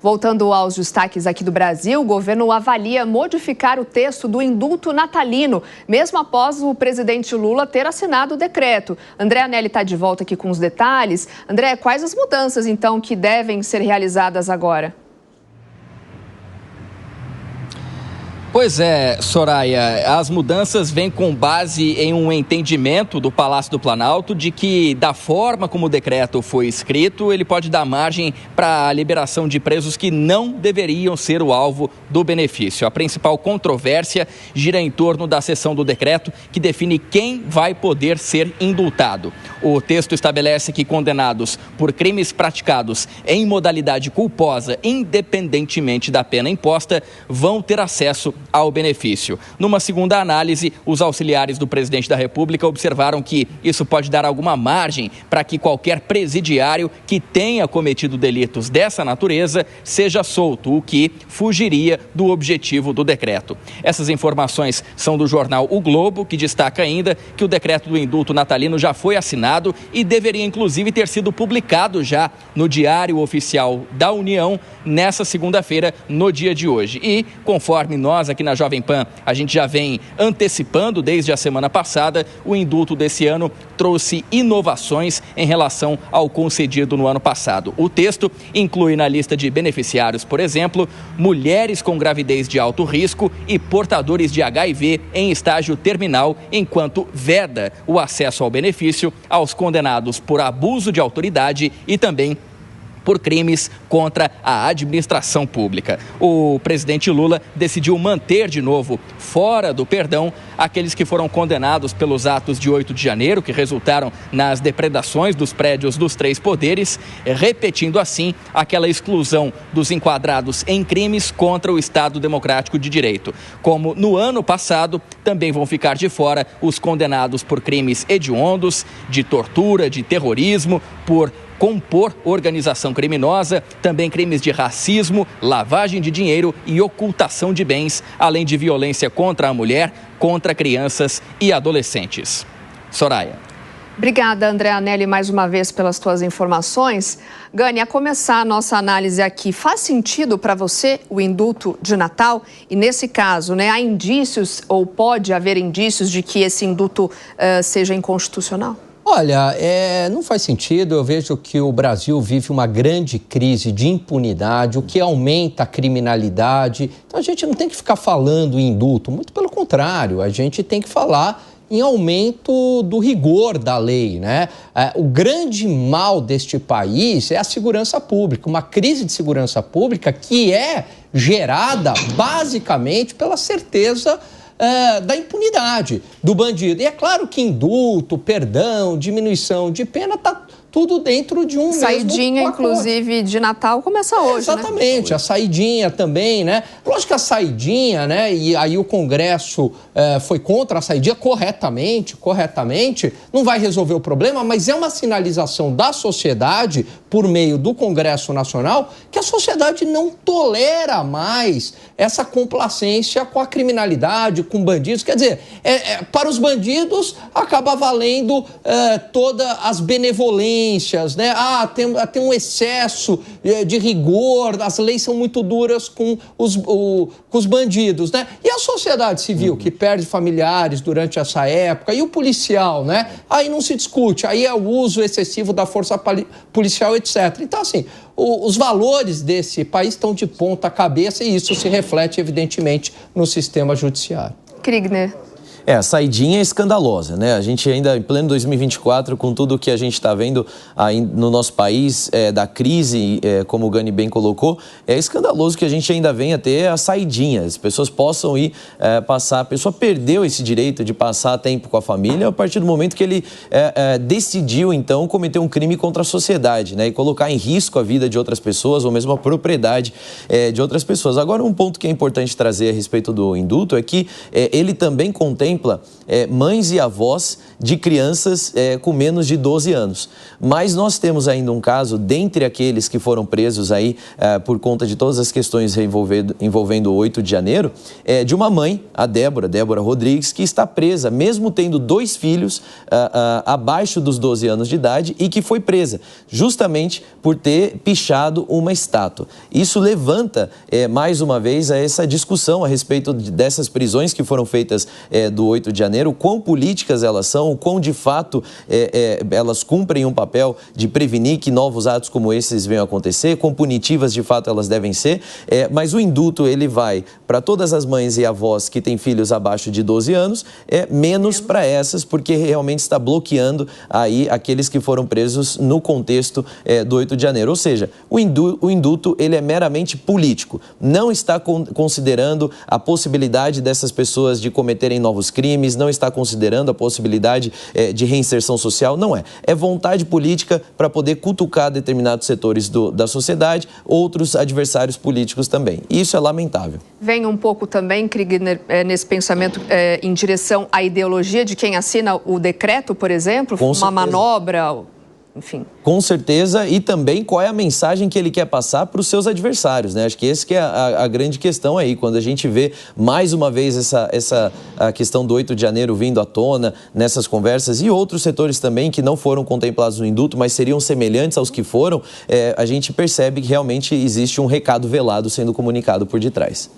Voltando aos destaques aqui do Brasil, o governo avalia modificar o texto do indulto natalino, mesmo após o presidente Lula ter assinado o decreto. André Anelli está de volta aqui com os detalhes. André, quais as mudanças, então, que devem ser realizadas agora? Pois é, Soraya, as mudanças vêm com base em um entendimento do Palácio do Planalto de que, da forma como o decreto foi escrito, ele pode dar margem para a liberação de presos que não deveriam ser o alvo do benefício. A principal controvérsia gira em torno da seção do decreto que define quem vai poder ser indultado. O texto estabelece que condenados por crimes praticados em modalidade culposa, independentemente da pena imposta, vão ter acesso ao benefício. Numa segunda análise, os auxiliares do presidente da República observaram que isso pode dar alguma margem para que qualquer presidiário que tenha cometido delitos dessa natureza seja solto, o que fugiria do objetivo do decreto. Essas informações são do jornal O Globo, que destaca ainda que o decreto do indulto natalino já foi assinado e deveria inclusive ter sido publicado já no Diário Oficial da União nessa segunda-feira, no dia de hoje. E, conforme nós aqui na Jovem Pan, a gente já vem antecipando desde a semana passada, o indulto desse ano trouxe inovações em relação ao concedido no ano passado. O texto inclui na lista de beneficiários, por exemplo, mulheres com gravidez de alto risco e portadores de HIV em estágio terminal, enquanto veda o acesso ao benefício aos condenados por abuso de autoridade e também por crimes contra a administração pública. O presidente Lula decidiu manter de novo fora do perdão aqueles que foram condenados pelos atos de 8 de janeiro, que resultaram nas depredações dos prédios dos três poderes, repetindo assim aquela exclusão dos enquadrados em crimes contra o Estado Democrático de Direito. Como no ano passado, também vão ficar de fora os condenados por crimes hediondos, de tortura, de terrorismo, por compor organização criminosa, também crimes de racismo, lavagem de dinheiro e ocultação de bens, além de violência contra a mulher, contra crianças e adolescentes. Soraya. Obrigada, André Anelli, mais uma vez pelas tuas informações. Gani, a começar a nossa análise aqui, faz sentido para você o indulto de Natal? E nesse caso, há indícios ou pode haver indícios de que esse indulto seja inconstitucional? Olha, não faz sentido. Eu vejo que o Brasil vive uma grande crise de impunidade, o que aumenta a criminalidade. Então a gente não tem que ficar falando em indulto, muito pelo contrário, a gente tem que falar em aumento do rigor da lei, né? O grande mal deste país é a segurança pública, uma crise de segurança pública que é gerada basicamente pela certeza da impunidade do bandido. E é claro que indulto, perdão, diminuição de pena está tudo dentro de um saidinha, mesmo pacote. Inclusive, de Natal começa hoje, exatamente, né? A saidinha também, né? Lógico que a saidinha, né? E aí o Congresso foi contra a saidinha corretamente, não vai resolver o problema, mas é uma sinalização da sociedade, por meio do Congresso Nacional, que a sociedade não tolera mais essa complacência com a criminalidade, com bandidos. Quer dizer, para os bandidos acaba valendo todas as benevolências, né? Tem um excesso de rigor, as leis são muito duras com os bandidos, né? E a sociedade civil, que perde familiares durante essa época, e o policial, né? Aí não se discute, aí é o uso excessivo da força policial, etc. Então, assim, os valores desse país estão de ponta cabeça e isso se reflete, evidentemente, no sistema judiciário. Kriegner. A saidinha é escandalosa, né? A gente ainda, em pleno 2024, com tudo que a gente está vendo aí no nosso país, da crise, como o Gani bem colocou, é escandaloso que a gente ainda venha ter a saidinha. As pessoas possam ir passar... A pessoa perdeu esse direito de passar tempo com a família a partir do momento que ele decidiu, então, cometer um crime contra a sociedade, né? E colocar em risco a vida de outras pessoas ou mesmo a propriedade de outras pessoas. Agora, um ponto que é importante trazer a respeito do indulto é que ele também contempla contempla mães e avós de crianças com menos de 12 anos. Mas nós temos ainda um caso, dentre aqueles que foram presos aí por conta de todas as questões envolvendo o 8 de janeiro, de uma mãe, a Débora Rodrigues, que está presa, mesmo tendo 2 filhos abaixo dos 12 anos de idade, e que foi presa justamente por ter pichado uma estátua. Isso levanta, mais uma vez, essa discussão a respeito dessas prisões que foram feitas do 8 de janeiro, o quão políticas elas são, o quão de fato elas cumprem um papel de prevenir que novos atos como esses venham a acontecer, quão punitivas de fato elas devem ser, mas o indulto ele vai para todas as mães e avós que têm filhos abaixo de 12 anos, menos para essas, porque realmente está bloqueando aí aqueles que foram presos no contexto do 8 de janeiro. Ou seja, o indulto ele é meramente político, não está considerando a possibilidade dessas pessoas de cometerem novos crimes, não está considerando a possibilidade de reinserção social, não é. É vontade política para poder cutucar determinados setores da sociedade, outros adversários políticos também. E isso é lamentável. Vem um pouco também, Kriegner, nesse pensamento em direção à ideologia de quem assina o decreto, por exemplo, uma manobra, enfim. Com certeza, e também qual é a mensagem que ele quer passar para os seus adversários, né? Acho que esse que é a grande questão aí, quando a gente vê mais uma vez a questão do 8 de janeiro vindo à tona nessas conversas e outros setores também que não foram contemplados no indulto, mas seriam semelhantes aos que foram, a gente percebe que realmente existe um recado velado sendo comunicado por detrás.